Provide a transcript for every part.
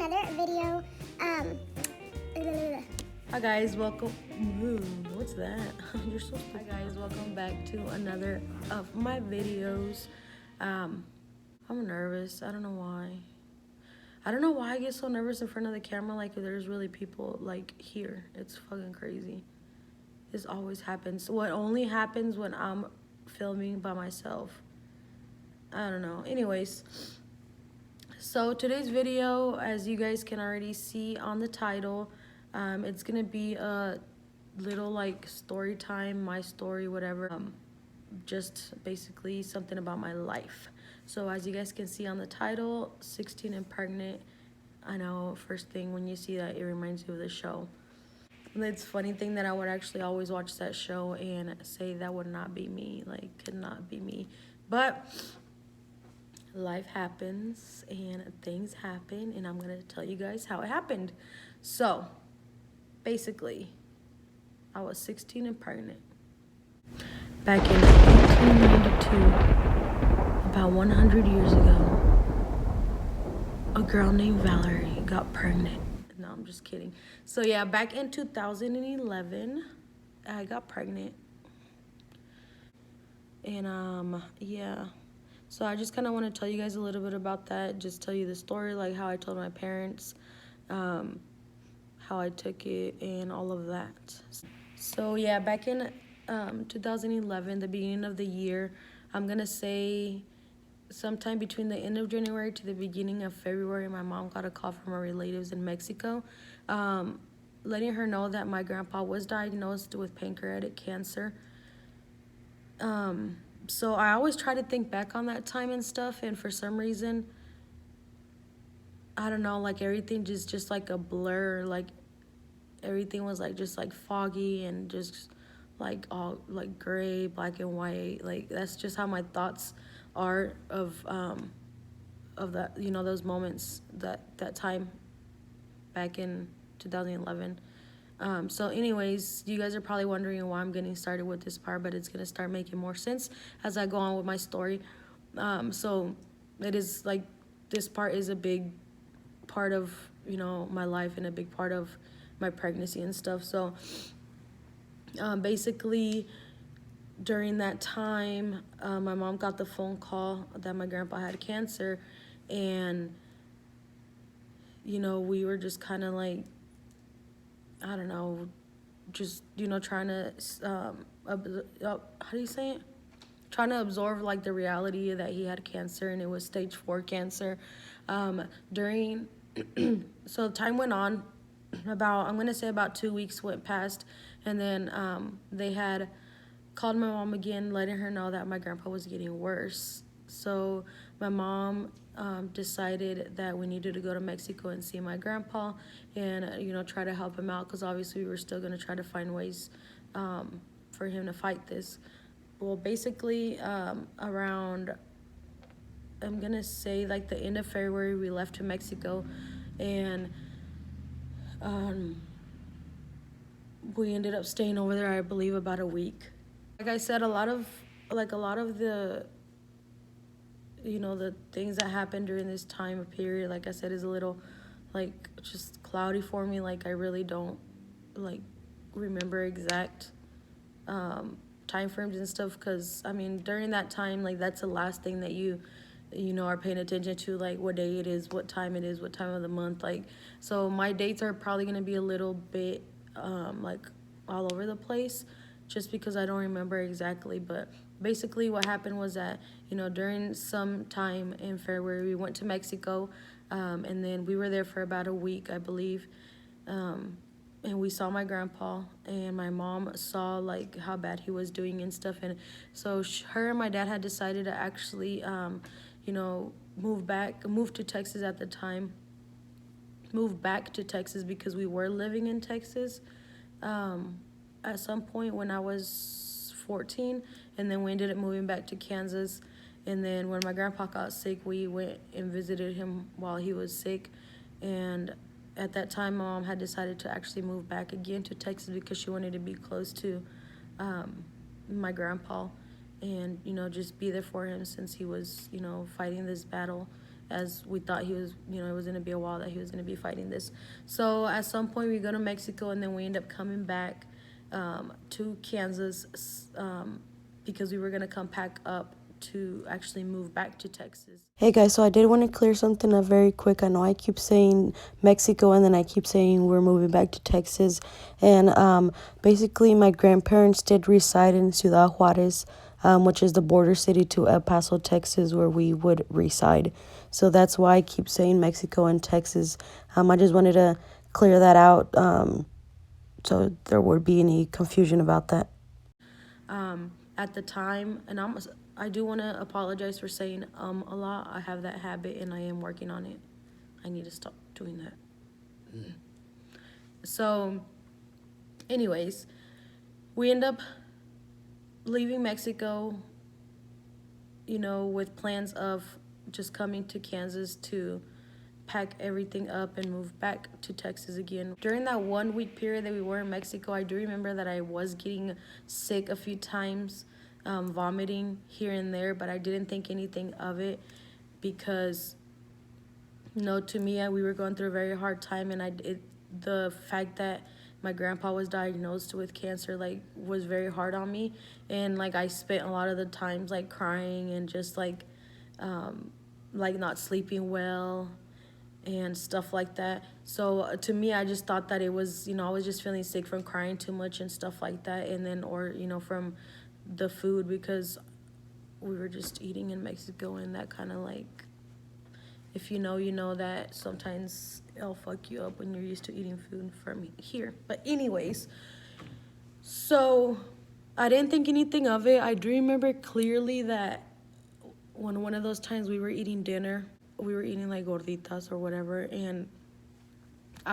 another video. Hi guys, welcome. Ooh, what's that? You're so stupid. Hi guys, welcome back to another of my videos. I'm nervous. I don't know why. I don't know why I get so nervous in front of the camera. Like if there's really people like here, it's fucking crazy. This always happens. What only happens when I'm filming by myself. I don't know. Anyways, so today's video, as you guys can already see on the title, it's gonna be a little like story time, my story, whatever. Just basically something about my life. So as you guys can see on the title, 16 and pregnant. I know first thing when you see that, it reminds you of the show. And it's funny thing that I would actually always watch that show and say that would not be me, like could not be me. But life happens and things happen, and I'm gonna tell you guys how it happened. So basically, I was 16 and pregnant. Back in 1892, about 100 years ago, a girl named Valerie got pregnant. No, I'm just kidding. So yeah, back in 2011, I got pregnant. And yeah. So I just kind of want to tell you guys a little bit about that. Just tell you the story, like how I told my parents, how I took it, and all of that. So yeah, back in 2011, the beginning of the year, I'm gonna say sometime between the end of January to the beginning of February, my mom got a call from her relatives in Mexico, letting her know that my grandpa was diagnosed with pancreatic cancer. So I always try to think back on that time and stuff, and for some reason, I don't know, like everything just like a blur, like everything was like just like foggy and just like all like gray, black and white. Like that's just how my thoughts are of that, you know, those moments, that time back in 2011. So anyways, you guys are probably wondering why I'm getting started with this part, but it's going to start making more sense as I go on with my story. So it is like, this part is a big part of, you know, my life and a big part of my pregnancy and stuff. So basically during that time, my mom got the phone call that my grandpa had cancer, and, you know, we were just kind of like, I don't know, just, you know, trying to, how do you say it? Trying to absorb, like, the reality that he had cancer, and it was stage 4 cancer. So time went on, I'm going to say about 2 weeks went past, and then they had called my mom again, letting her know that my grandpa was getting worse. So my mom decided that we needed to go to Mexico and see my grandpa and, you know, try to help him out, because obviously we were still going to try to find ways for him to fight this. Well, basically around, I'm going to say like the end of February, we left to Mexico, and we ended up staying over there, I believe, about a week. Like I said, a lot of the, you know, the things that happened during this time period, like I said, is a little like just cloudy for me. Like I really don't like remember exact time frames and stuff, because I mean during that time, like that's the last thing that you know are paying attention to, like what day it is, what time it is, what time of the month. Like, so my dates are probably going to be a little bit like all over the place, just because I don't remember exactly. But basically what happened was that, you know, during some time in February, we went to Mexico, and then we were there for about a week, I believe. And we saw my grandpa, and my mom saw like how bad he was doing and stuff. And so her and my dad had decided to actually, you know, move to Texas at the time. Move back to Texas because we were living in Texas at some point when I was 14, and then we ended up moving back to Kansas. And then when my grandpa got sick, we went and visited him while he was sick. And at that time, my mom had decided to actually move back again to Texas because she wanted to be close to my grandpa and, you know, just be there for him since he was, you know, fighting this battle as we thought he was, it was going to be a while that he was going to be fighting this. So at some point we go to Mexico, and then we end up coming back to Kansas because we were going to come pack up to actually move back to Texas. Hey guys, so I did want to clear something up very quick. I know I keep saying Mexico, and then I keep saying we're moving back to Texas. And basically my grandparents did reside in Ciudad Juarez, which is the border city to El Paso, Texas, where we would reside. So that's why I keep saying Mexico and Texas. I just wanted to clear that out so there would be any confusion about that. At the time, and I do want to apologize for saying a lot. I have that habit, and I am working on it. I need to stop doing that. So, anyways, we end up leaving Mexico, with plans of just coming to Kansas to pack everything up and move back to Texas again. During that 1 week period that we were in Mexico, I do remember that I was getting sick a few times, vomiting here and there, but I didn't think anything of it because, to me, we were going through a very hard time, and the fact that my grandpa was diagnosed with cancer, was very hard on me, and, I spent a lot of the times, crying and just, not sleeping well and stuff like that. So to me, I just thought that it was, I was just feeling sick from crying too much and stuff like that, and then, or, from the food, because we were just eating in Mexico, and that kind of if you know that sometimes it'll fuck you up when you're used to eating food from here. But anyways, so I didn't think anything of it. I do remember clearly that when one of those times we were eating dinner, we were eating gorditas or whatever, and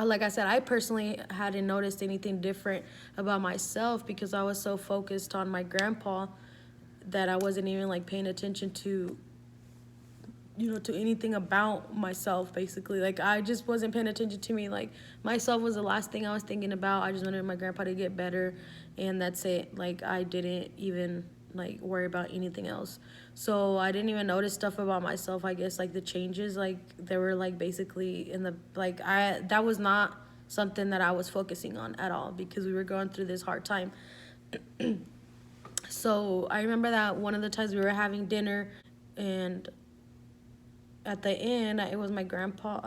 like I said, I personally hadn't noticed anything different about myself because I was so focused on my grandpa that I wasn't even paying attention to to anything about myself, basically. I just wasn't paying attention to me. Myself was the last thing I was thinking about. I just wanted my grandpa to get better, and that's it. I didn't even worry about anything else. So I didn't even notice stuff about myself. I guess the changes, they were basically in the that was not something that I was focusing on at all because we were going through this hard time. So I remember that one of the times we were having dinner, and at the end, it was my grandma,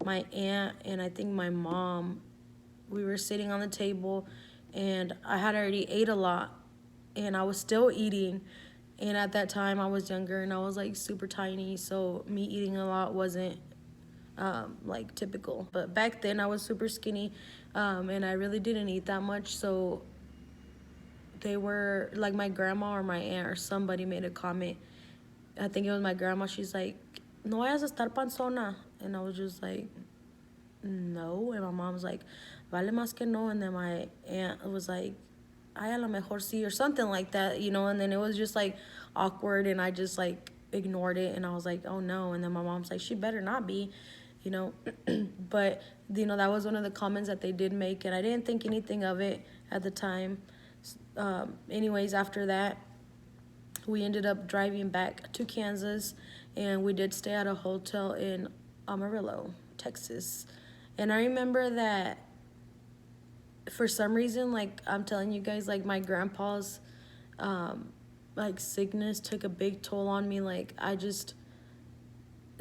my aunt, and I think my mom. We were sitting on the table, and I had already ate a lot, and I was still eating. And at that time, I was younger, and I was super tiny, so me eating a lot wasn't typical. But back then, I was super skinny, and I really didn't eat that much. So they were my grandma or my aunt or somebody made a comment. I think it was my grandma. She's like, "No vayas a estar panzona," and I was just like, "No," and my mom was like, "Vale más que no," and then my aunt was like, "Ay, a lo mejor sí," or something like that, and then it was just awkward, and I just ignored it, and I was like, "Oh no," and then my mom's like, "She better not be," but that was one of the comments that they did make, and I didn't think anything of it at the time. Anyways, after that, we ended up driving back to Kansas, and we did stay at a hotel in Amarillo, Texas. And I remember that for some reason, I'm telling you guys, my grandpa's sickness took a big toll on me. I just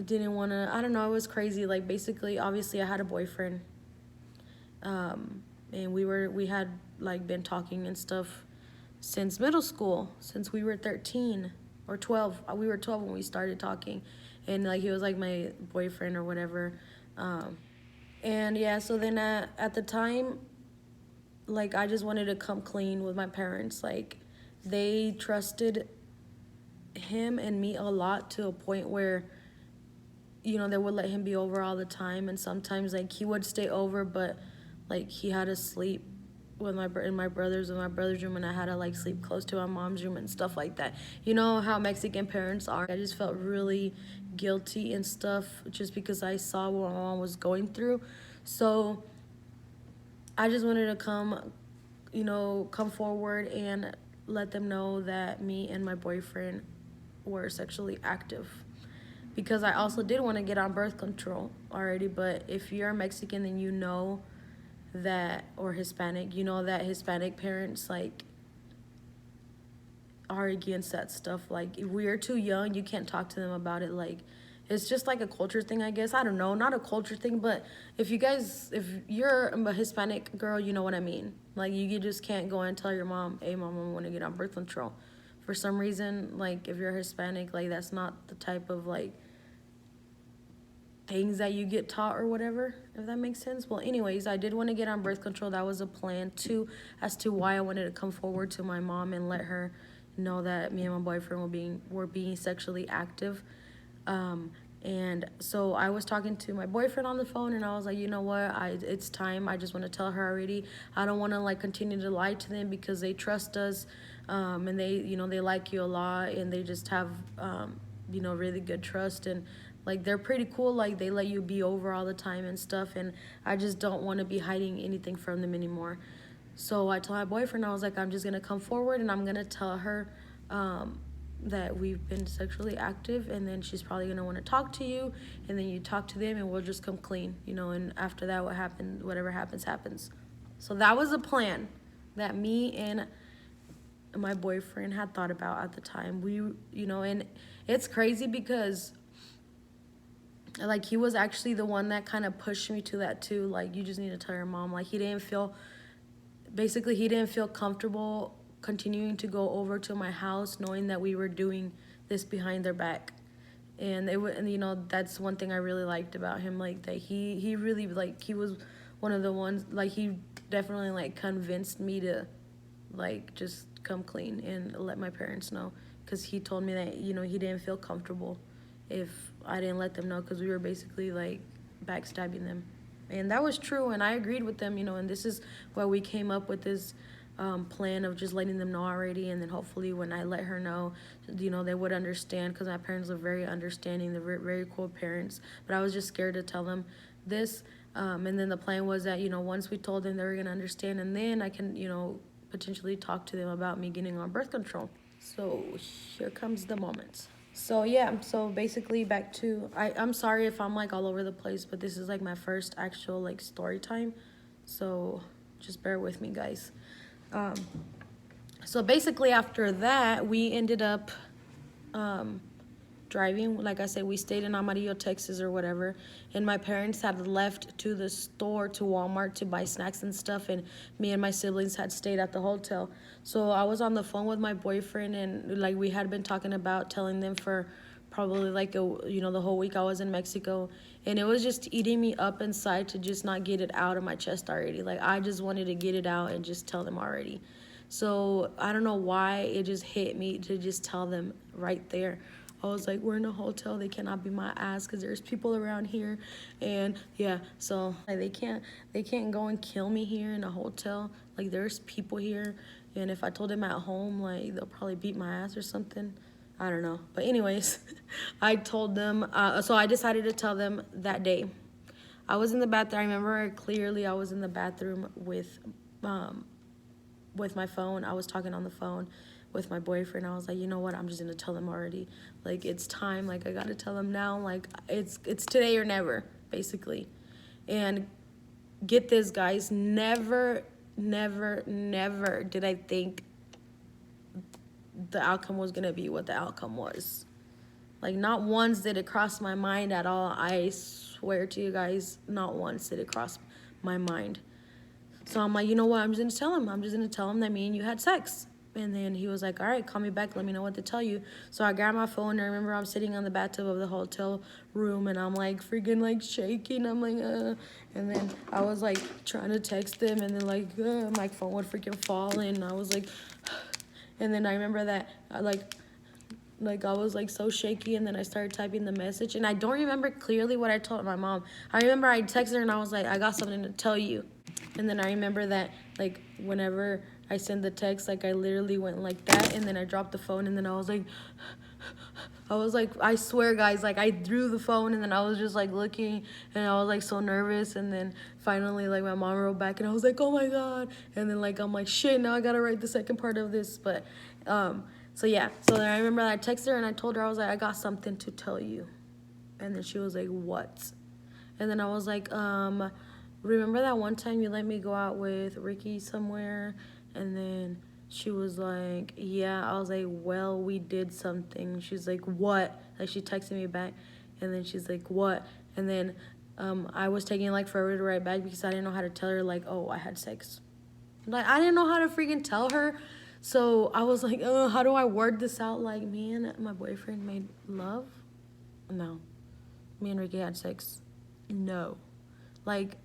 didn't want to, I don't know, it was crazy. Basically, obviously I had a boyfriend, and we had been talking and stuff since middle school, since we were 13 or 12. We were 12 when we started talking, and he was my boyfriend or whatever. And yeah, so then at the time, I just wanted to come clean with my parents. They trusted him and me a lot to a point where they would let him be over all the time, and sometimes he would stay over, but he had to sleep with in my brother's room, and I had to sleep close to my mom's room and stuff like that. You know how Mexican parents are. I just felt really guilty and stuff just because I saw what my mom was going through. So I just wanted to come forward and let them know that me and my boyfriend were sexually active. because I also did want to get on birth control already. But if you're Mexican, then you know that, or Hispanic, you know that Hispanic parents like are against that stuff. Like, if we are too young, you can't talk to them about it. Like, it's just like a culture thing, I guess. I don't know, not a culture thing, but if you're a Hispanic girl, you know what I mean. Like, you just can't go and tell your mom, hey mom, I want to get on birth control. For some reason, like, if you're Hispanic, like, that's not the type of like things that you get taught or whatever, if that makes sense. Well, anyways, I did want to get on birth control. That was a plan too, as to why I wanted to come forward to my mom and let her know that me and my boyfriend were being sexually active. And so I was talking to my boyfriend on the phone, and I was like, you know what, it's time. I just want to tell her already. I don't want to like continue to lie to them, because they trust us, and they, you know, they like you a lot, and they just have, you know, really good trust, and like they're pretty cool. Like, they let you be over all the time and stuff, and I just don't want to be hiding anything from them anymore. So I told my boyfriend, I was like, I'm just gonna come forward and I'm gonna tell her that we've been sexually active, and then she's probably gonna want to talk to you, and then you talk to them, and we'll just come clean, you know. And after that, whatever happens, happens. So that was a plan that me and my boyfriend had thought about at the time. We, you know, and it's crazy because like he was actually the one that kind of pushed me to that too. Like, you just need to tell your mom. Like, he didn't feel comfortable continuing to go over to my house knowing that we were doing this behind their back. And and you know, that's one thing I really liked about him, like that he really, like, he was one of the ones, like, he definitely like convinced me to like just come clean and let my parents know, because he told me that, you know, he didn't feel comfortable if I didn't let them know, because we were basically like backstabbing them. And that was true, and I agreed with them, you know. And this is why we came up with this plan of just letting them know already, and then hopefully when I let her know, you know, they would understand, because my parents are very understanding. They're very, very cool parents, but I was just scared to tell them this. And then the plan was that, you know, once we told them, they were gonna understand, and then I can, you know, potentially talk to them about me getting on birth control. So here comes the moment. So yeah, so basically back to, I'm sorry if I'm like all over the place, but this is like my first actual like story time, so just bear with me, guys. So basically after that, we ended up driving. Like I said, we stayed in Amarillo, Texas or whatever, and my parents had left to the store, to Walmart, to buy snacks and stuff, and me and my siblings had stayed at the hotel. So I was on the phone with my boyfriend, and like we had been talking about telling them for probably like the whole week I was in Mexico, and it was just eating me up inside to just not get it out of my chest already. Like, I just wanted to get it out and just tell them already. So I don't know why it just hit me to just tell them right there. I was like, we're in a hotel, they cannot be my ass because there's people around here. And yeah, so like, they can't go and kill me here in a hotel. Like, there's people here, and if I told them at home, like, they'll probably beat my ass or something. I don't know. But anyways, I told them, so I decided to tell them that day. I was in the bathroom. I remember clearly I was in the bathroom with my phone. I was talking on the phone with my boyfriend. I was like, you know what? I'm just going to tell them already. Like, it's time. Like, I got to tell them now. Like, it's today or never, basically. And get this, guys. Never, never, never did I think the outcome was gonna be what the outcome was. Like, not once did it cross my mind at all. I swear to you guys, not once did it cross my mind. So I'm like, you know what, I'm just gonna tell him that me and you had sex. And then he was like, all right, call me back, let me know what to tell you. So I grabbed my phone, and I remember I'm sitting on the bathtub of the hotel room, and I'm like freaking like shaking. I'm like, and then I was like trying to text them, and then like my phone would freaking fall, and I was like, and then I remember that like I was like so shaky, and then I started typing the message, and I don't remember clearly what I told my mom. I remember I texted her, and I was like, I got something to tell you. And then I remember that like whenever I sent the text, like I literally went like that, and then I dropped the phone, and then I was like, I swear, guys, like I threw the phone, and then I was just like looking, and I was like so nervous. And then finally, like, my mom wrote back, and I was like, oh my God. And then like I'm like, shit, now I gotta write the second part of this. But so yeah, so then I remember that I texted her, and I told her, I was like, I got something to tell you. And then she was like, what? And then I was like, remember that one time you let me go out with Ricky somewhere? And then she was like, yeah. I was like, well, we did something. She's like, what? Like, she texted me back. And then she's like, what? And then I was taking like forever to write back because I didn't know how to tell her, like, oh, I had sex. Like, I didn't know how to freaking tell her. So I was like, how do I word this out? Like, me and my boyfriend made love? No. Me and Ricky had sex? No. Like,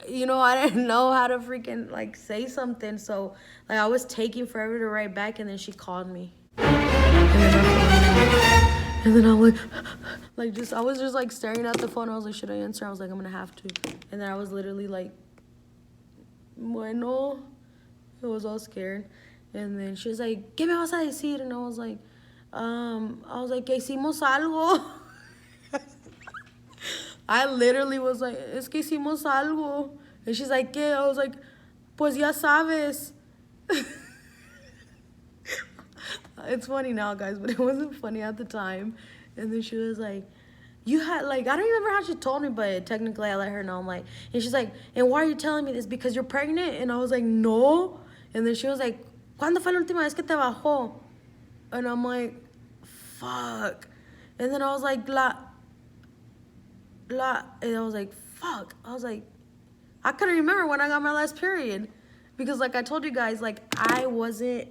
you know, I didn't know how to freaking, like, say something. So, like, I was taking forever to write back, and then she called me. And then I was like, I was just, like, staring at the phone. I was like, should I answer? I was like, I'm going to have to. And then I was literally like, bueno. I was all scared. And then she was like, ¿qué me vas a decir? And I was like, que hicimos algo. I literally was like, es que hicimos algo. And she's like, ¿qué? I was like, pues ya sabes. It's funny now, guys, but it wasn't funny at the time. And then she was like, you had, like, I don't remember how she told me, but technically I let her know. I'm like, and she's like, and why are you telling me this? Because you're pregnant? And I was like, no. And then she was like, ¿cuándo fue la última vez que te bajó? And I'm like, fuck. And then I was like, and I was like, fuck. I was like, I couldn't remember when I got my last period. Because, like I told you guys, like, I wasn't,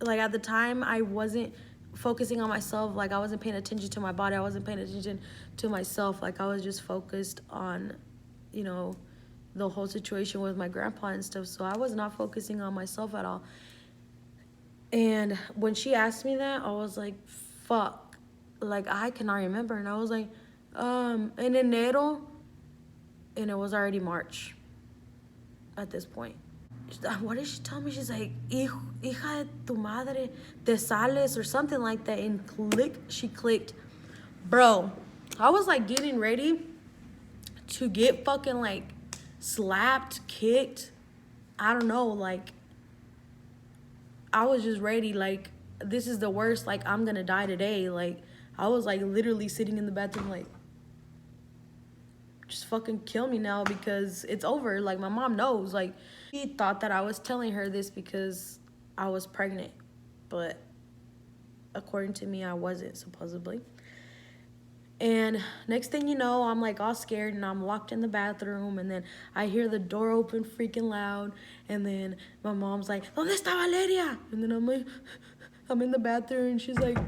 like, at the time, I wasn't focusing on myself. Like, I wasn't paying attention to my body. I wasn't paying attention to myself. Like, I was just focused on, you know, the whole situation with my grandpa and stuff. So I was not focusing on myself at all. And when she asked me that, I was like, fuck. Like, I cannot remember. And I was like, en enero. And it was already March at this point. What did she tell me? She's like, hija de tu madre, te sales, or something like that. And she clicked. Bro, I was like getting ready to get fucking like slapped, kicked. I don't know, like, I was just ready, like, this is the worst, like, I'm gonna die today. Like, I was like literally sitting in the bathroom like, just fucking kill me now because it's over. Like, my mom knows. Like, she thought that I was telling her this because I was pregnant, but according to me, I wasn't, supposedly. And next thing you know, I'm like all scared and I'm locked in the bathroom, and then I hear the door open freaking loud, and then my mom's like, ¿Dónde está Valeria? And then I'm like, I'm in the bathroom, and she's like,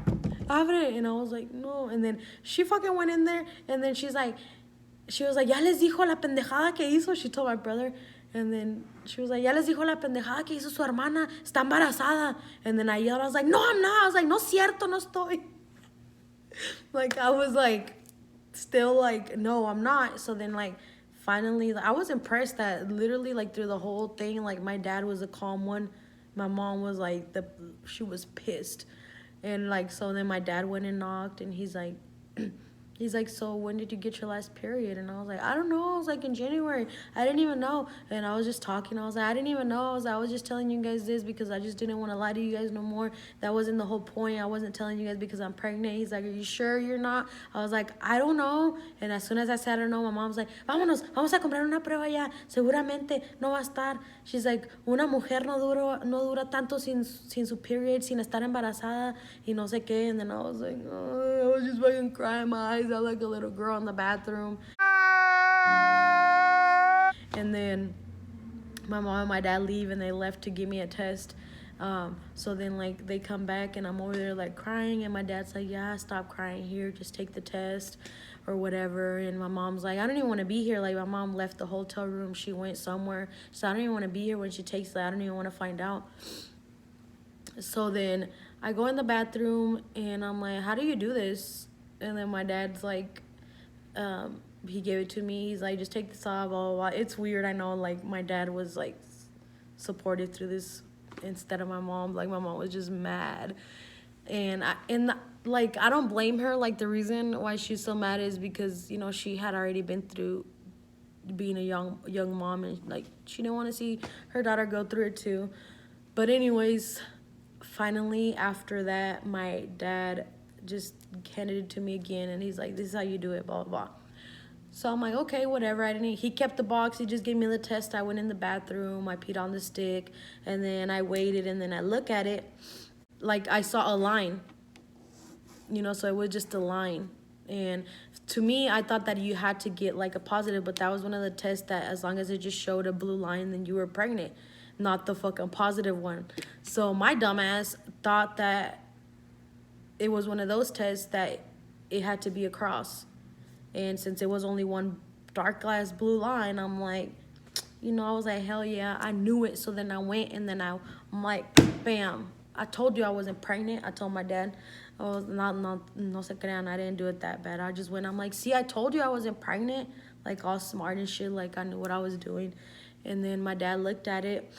Abre. And I was like, no. And then she fucking went in there, and then she was like, ya les dijo la pendejada que hizo. She told my brother. And then she was like, ya les dijo la pendejada que hizo su hermana. Está embarazada. And then I yelled. I was like, no, I'm not. I was like, no es cierto, no estoy. Like, I was like, still like, no, I'm not. So then, like, finally, I was impressed that literally, like, through the whole thing, like, my dad was a calm one. My mom was like, she was pissed. And, like, so then my dad went and knocked, and he's like, so when did you get your last period? And I was like, I don't know. I was like, in January. I didn't even know. And I was just talking. I was like, I didn't even know. I was just telling you guys this because I just didn't want to lie to you guys no more. That wasn't the whole point. I wasn't telling you guys because I'm pregnant. He's like, are you sure you're not? I was like, I don't know. And as soon as I said I don't know, my mom's like, vámonos, vamos a comprar una prueba ya. Seguramente no va a estar. She's like, una mujer no dura tanto sin su period, sin estar embarazada y no sé qué. And then I was like, oh, I was just fucking crying my eyes out like a little girl in the bathroom. And then my mom and my dad leave, and they left to give me a test. So then, like, they come back, and I'm over there, like, crying, and my dad's like, yeah, stop crying here, just take the test or whatever. And my mom's like, I don't even want to be here. Like, my mom left the hotel room. She went somewhere. So I don't even want to be here when she takes that. I don't even want to find out. So then I go in the bathroom, and I'm like, how do you do this? And then my dad's like, he gave it to me. He's like, just take this off, blah, blah, blah. It's weird, I know. Like, my dad was, like, supportive through this instead of my mom. Like, my mom was just mad. And I don't blame her. Like, the reason why she's so mad is because, you know, she had already been through being a young mom, and, like, she didn't want to see her daughter go through it too. But anyways, finally, after that, my dad just handed it to me again, and he's like, this is how you do it, blah, blah, blah. So I'm like, okay, whatever. He kept the box. He just gave me the test. I went in the bathroom. I peed on the stick. And then I waited. And then I look at it. Like, I saw a line. So it was just a line. And to me, I thought that you had to get, like, a positive. But that was one of the tests that as long as it just showed a blue line, then you were pregnant. Not the fucking positive one. So my dumbass thought that it was one of those tests that it had to be a cross. And since it was only one dark glass blue line, I'm like, I was like, hell yeah, I knew it. So then I went, and then I'm like, bam. I told you I wasn't pregnant. I told my dad, I was no se crean, I didn't do it that bad. I just went, I'm like, see, I told you I wasn't pregnant. Like, all smart and shit, like I knew what I was doing. And then my dad looked at it,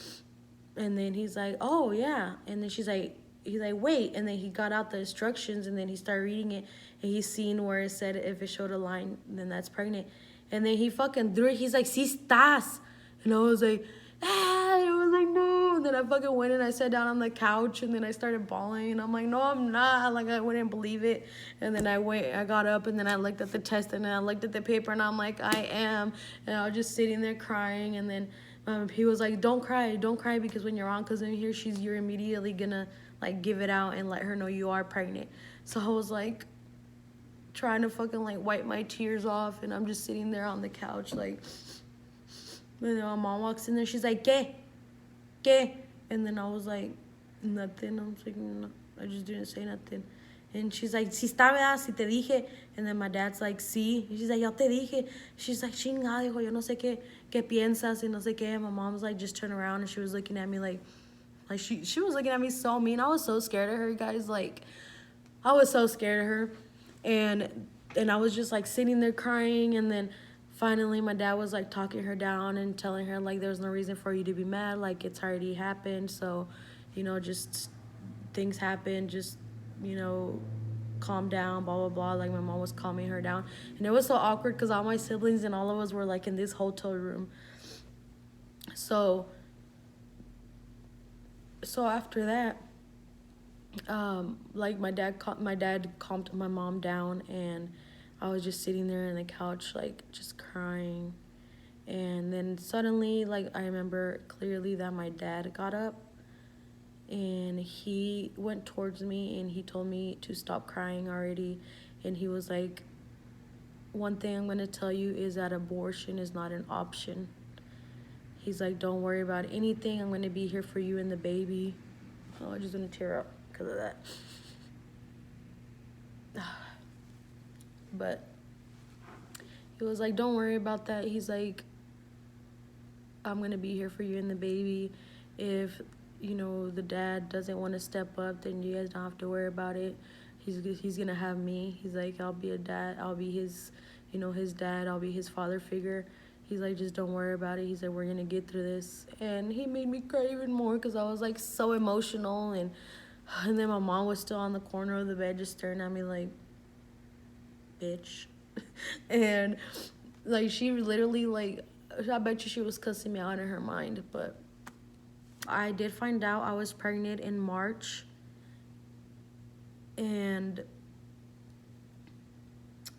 and then he's like, oh yeah. And then he's like, wait. And then he got out the instructions, and then he started reading it, and he's seen where it said if it showed a line, then that's pregnant. And then he fucking threw it. He's like, si estás. And I was like, I was like, no. And then I fucking went and I sat down on the couch, and then I started bawling. And I'm like, no, I'm not. Like, I wouldn't believe it. And then I got up, and then I looked at the test, and then I looked at the paper, and I'm like, I am. And I was just sitting there crying. And then he was like, don't cry, because when you're on cousin here, you're immediately gonna like give it out and let her know you are pregnant. So I was like trying to fucking like wipe my tears off, and I'm just sitting there on the couch like, and then my mom walks in there, she's like, ¿Qué? And then I was like, nothing. I was like, no, I just didn't say nothing. And she's like, si está, ¿verdad? Si te dije. And then my dad's like, sí. And she's like, yo te dije. She's like, chingada, hijo, yo no sé qué piensas, y no sé qué. And my mom's like, just turned around, and she was looking at me like she was looking at me so mean. I was so scared of her, guys. Like, I was so scared of her. And I was just like sitting there crying. And then finally my dad was like talking her down and telling her like there's no reason for you to be mad. Like, it's already happened. So, just things happen. Just, calm down, blah, blah, blah. Like, my mom was calming her down. And it was so awkward because all my siblings and all of us were like in this hotel room. So after that, like my dad calmed my mom down, and I was just sitting there on the couch, like just crying. And then suddenly, like, I remember clearly that my dad got up, and he went towards me, and he told me to stop crying already. And he was like, one thing I'm going to tell you is that abortion is not an option. He's like, don't worry about anything. I'm going to be here for you and the baby. Oh, I'm just going to tear up because of that. But he was like, don't worry about that. He's like, I'm going to be here for you and the baby. If, the dad doesn't want to step up, then you guys don't have to worry about it. He's going to have me. He's like, I'll be a dad. I'll be his, his dad. I'll be his father figure. He's like, just don't worry about it. He said, we're going to get through this. And he made me cry even more because I was, like, so emotional. And then my mom was still on the corner of the bed just staring at me like, bitch. And, like, she literally, like, I bet you she was cussing me out in her mind. But I did find out I was pregnant in March. And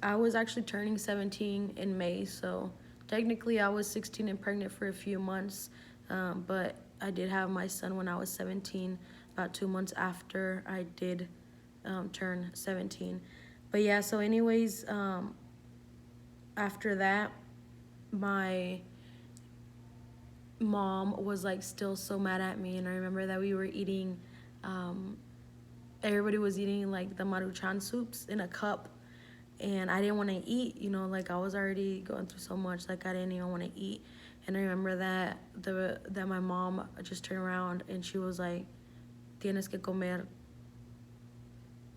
I was actually turning 17 in May, so technically I was 16 and pregnant for a few months, but I did have my son when I was 17, about 2 months after I did turn 17. But yeah, so anyways, after that, my mom was like still so mad at me. And I remember that we were eating, everybody was eating like the Maruchan soups in a cup. And I didn't want to eat, like I was already going through so much, like I didn't even want to eat. And I remember that that my mom just turned around and she was like, tienes que comer,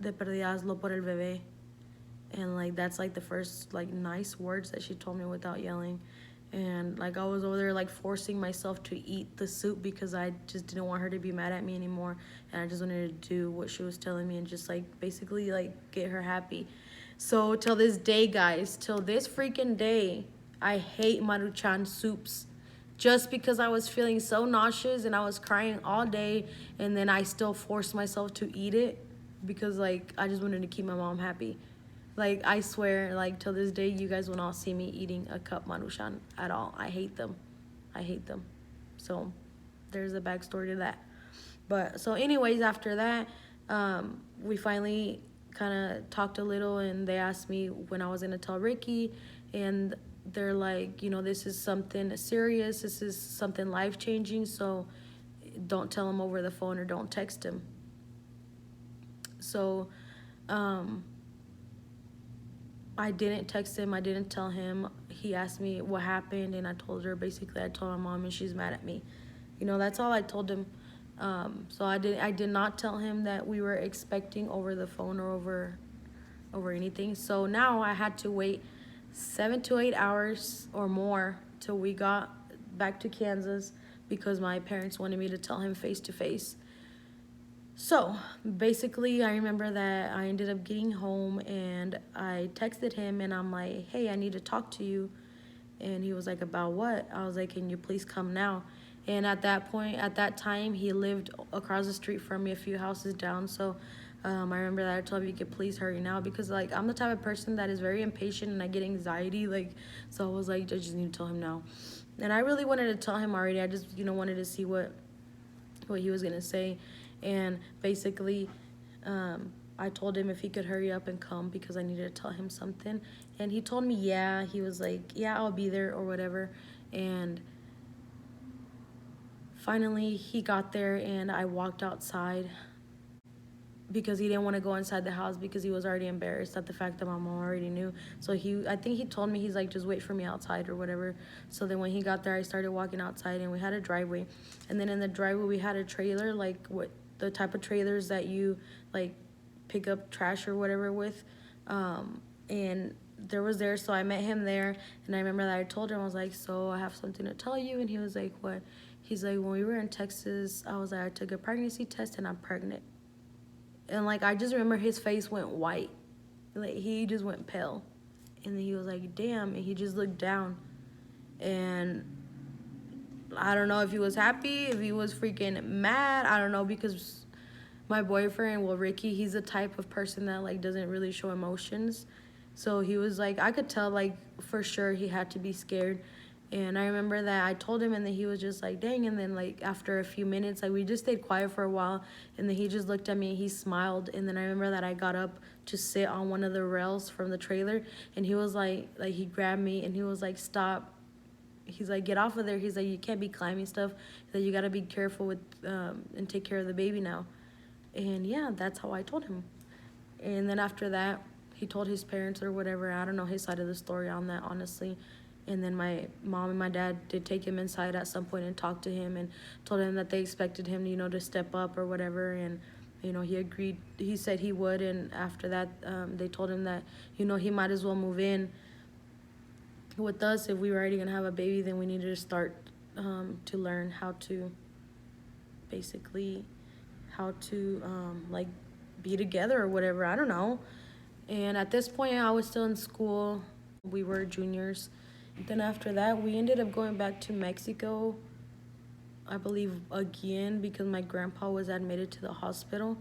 de perdida hazlo por el bebé. And like that's like the first like nice words that she told me without yelling. And like I was over there like forcing myself to eat the soup because I just didn't want her to be mad at me anymore. And I just wanted to do what she was telling me and just like basically like get her happy. So till this day, guys, till this freaking day, I hate Maruchan soups. Just because I was feeling so nauseous and I was crying all day, and then I still forced myself to eat it. because like I just wanted to keep my mom happy. Like I swear, like till this day, you guys will not see me eating a cup Maruchan at all. I hate them. I hate them. So there's a backstory to that. But so anyways, after that, we finally kind of talked a little, and they asked me when I was gonna tell Ricky, and they're like, you know, this is something serious. This is something life changing. So don't tell him over the phone or don't text him. So I didn't text him. I didn't tell him. He asked me what happened, and I told her. Basically, I told my mom, and she's mad at me. You know, that's all I told him. So I did not tell him that we were expecting over the phone or over anything. So now I had to wait 7 to 8 hours or more till we got back to Kansas because my parents wanted me to tell him face to face. So basically, I remember that I ended up getting home and I texted him and I'm like, hey, I need to talk to you. And he was like, about what? I was like, can you please come now? And at that point, at that time, he lived across the street from me, a few houses down. So I remember that I told him, you could please hurry now, because like I'm the type of person that is very impatient and I get anxiety. Like, so I was like, I just need to tell him now. And I really wanted to tell him already. I just, wanted to see what he was gonna say. And basically, I told him if he could hurry up and come because I needed to tell him something. And he told me, yeah. He was like, yeah, I'll be there or whatever. And finally, he got there and I walked outside because he didn't want to go inside the house because he was already embarrassed at the fact that my mom already knew. So I think he told me, he's like, just wait for me outside or whatever. So then when he got there, I started walking outside and we had a driveway. And then in the driveway, we had a trailer, like what the type of trailers that you like pick up trash or whatever with. And there was there, so I met him there. And I remember that I told him, I was like, so I have something to tell you. And he was like, what? He's like, when we were in Texas, I was like, I took a pregnancy test and I'm pregnant. And like I just remember his face went white, like he just went pale, and then he was like, damn. And he just looked down, and I don't know if he was happy, if he was freaking mad, I don't know, because my boyfriend, well, Ricky, he's the type of person that like doesn't really show emotions. So he was like, I could tell like for sure he had to be scared. And I remember that I told him, and then he was just like, dang. And then like after a few minutes, like we just stayed quiet for a while, and then he just looked at me and he smiled. And then I remember that I got up to sit on one of the rails from the trailer, and he was like he grabbed me and he was like, stop. He's like, get off of there. He's like, you can't be climbing stuff. That you gotta be careful with and take care of the baby now. And yeah, that's how I told him. And then after that, he told his parents or whatever. I don't know his side of the story on that, honestly. And then my mom and my dad did take him inside at some point and talked to him and told him that they expected him, to step up or whatever. And, he agreed. He said he would. And after that, they told him that, he might as well move in with us. If we were already going to have a baby, then we needed to start to learn how to basically, like, be together or whatever. I don't know. And at this point, I was still in school. We were juniors. Then after that, we ended up going back to Mexico, I believe, again, because my grandpa was admitted to the hospital.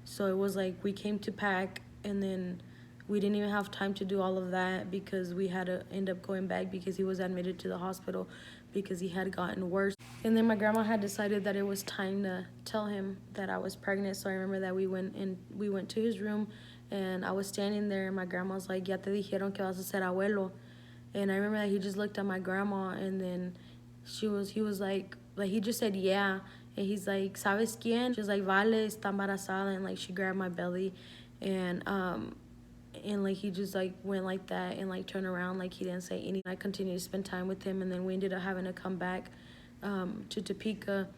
So it was like we came to pack, and then we didn't even have time to do all of that because we had to end up going back because he was admitted to the hospital because he had gotten worse. And then my grandma had decided that it was time to tell him that I was pregnant. So I remember that we went to his room, and I was standing there, and my grandma was like, ya te dijeron que vas a ser abuelo. And I remember that he just looked at my grandma, and then he was like he just said, yeah. And he's like, ¿sabes quién? She was like, Vale está embarazada. And like she grabbed my belly, and like he just like went like that and like turned around, like he didn't say anything. I continued to spend time with him, and then we ended up having to come back to Topeka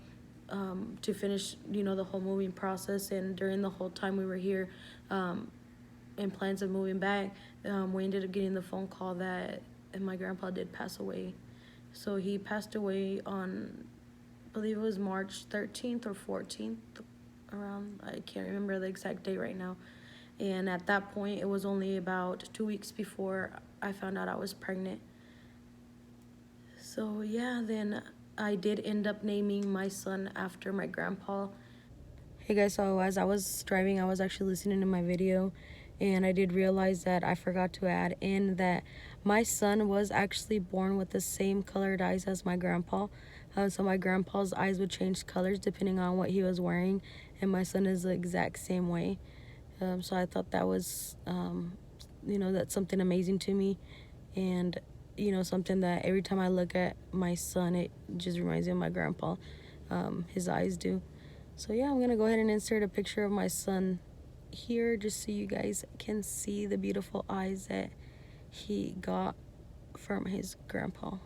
to finish, the whole moving process. And during the whole time we were here in plans of moving back, we ended up getting the phone call that my grandpa did pass away. So he passed away on, I believe it was March 13th or 14th, around, I can't remember the exact date right now. And at that point, it was only about 2 weeks before I found out I was pregnant. So yeah, then I did end up naming my son after my grandpa. Hey guys, so as I was driving, I was actually listening to my video, and I did realize that I forgot to add in that my son was actually born with the same colored eyes as my grandpa. So my grandpa's eyes would change colors depending on what he was wearing, and my son is the exact same way. So I thought that was, that's something amazing to me, and something that every time I look at my son, it just reminds me of my grandpa. His eyes do. So yeah, I'm gonna go ahead and insert a picture of my son here just so you guys can see the beautiful eyes that he got from his grandpa.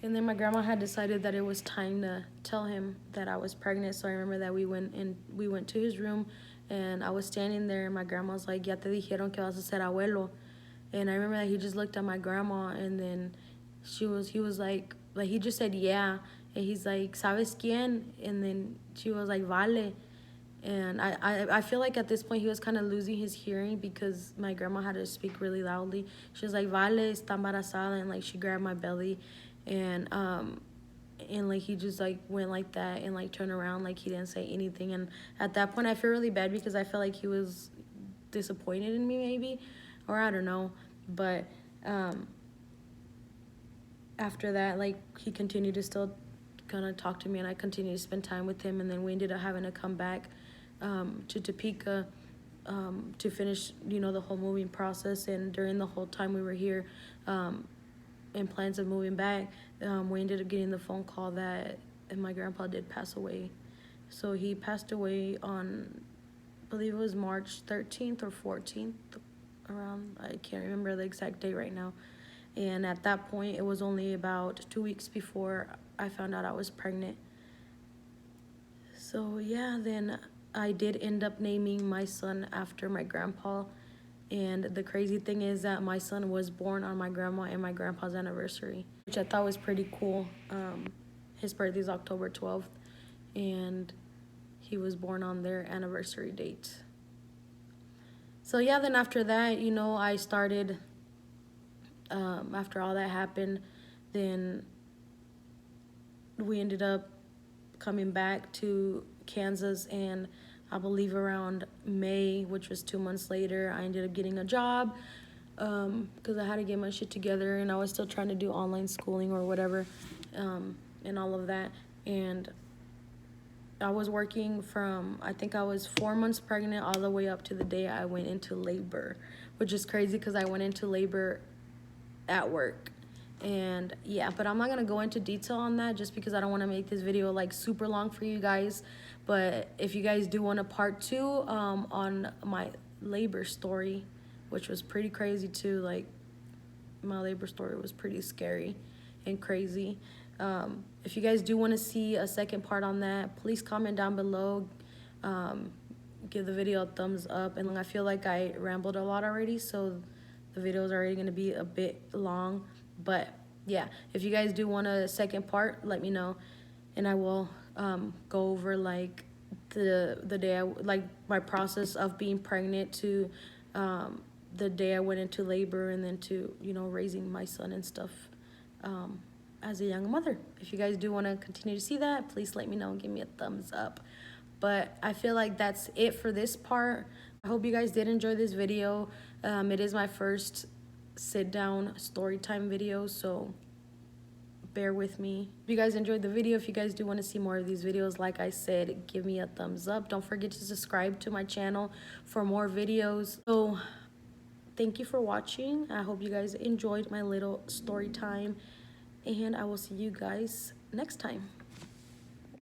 And then my grandma had decided that it was time to tell him that I was pregnant. So I remember that we went to his room, and I was standing there, and my grandma's like, "Ya te dijeron que vas a ser abuelo." And I remember that he just looked at my grandma, and then he was like he just said yeah, and he's like, "¿Sabes quién?" And then she was like, "Vale." And I feel like at this point he was kind of losing his hearing because my grandma had to speak really loudly. She was like, "Vale está embarazada," and like she grabbed my belly, and like he just like went like that and like turned around like he didn't say anything. And at that point I feel really bad because I felt like he was disappointed in me maybe, or I don't know. But after that, like, he continued to still kind of talk to me, and I continued to spend time with him. And then we ended up having to come back to Topeka to finish, the whole moving process. And during the whole time we were here, in plans of moving back, we ended up getting the phone call that my grandpa did pass away. So he passed away on, I believe it was March 13th or 14th, around, I can't remember the exact date right now. And at that point, it was only about 2 weeks before I found out I was pregnant. So yeah, then I did end up naming my son after my grandpa. And the crazy thing is that my son was born on my grandma and my grandpa's anniversary, which I thought was pretty cool. His birthday is October 12th, and he was born on their anniversary date. So yeah, then after that, I started, after all that happened, then we ended up coming back to Kansas, and I believe around May, which was 2 months later, I ended up getting a job because I had to get my shit together, and I was still trying to do online schooling or whatever, and all of that. And I was working from, I think I was 4 months pregnant all the way up to the day I went into labor, which is crazy because I went into labor at work. And yeah, but I'm not gonna go into detail on that just because I don't want to make this video like super long for you guys. But if you guys do want a part 2 on my labor story, which was pretty crazy too, like my labor story was pretty scary and crazy. If you guys do want to see a second part on that, please comment down below. Give the video a thumbs up. And I feel like I rambled a lot already, so the video is already going to be a bit long. But yeah, if you guys do want a second part, let me know, and I will go over like the day like my process of being pregnant to the day I went into labor, and then to raising my son and stuff as a young mother. If you guys do want to continue to see that, please let me know and give me a thumbs up. But I feel like that's it for this part. I hope you guys did enjoy this video. It is my first sit down story time video, so bear with me. If you guys enjoyed the video, if you guys do want to see more of these videos, like I said, give me a thumbs up. Don't forget to subscribe to my channel for more videos. So thank you for watching. I hope you guys enjoyed my little story time, and I will see you guys next time.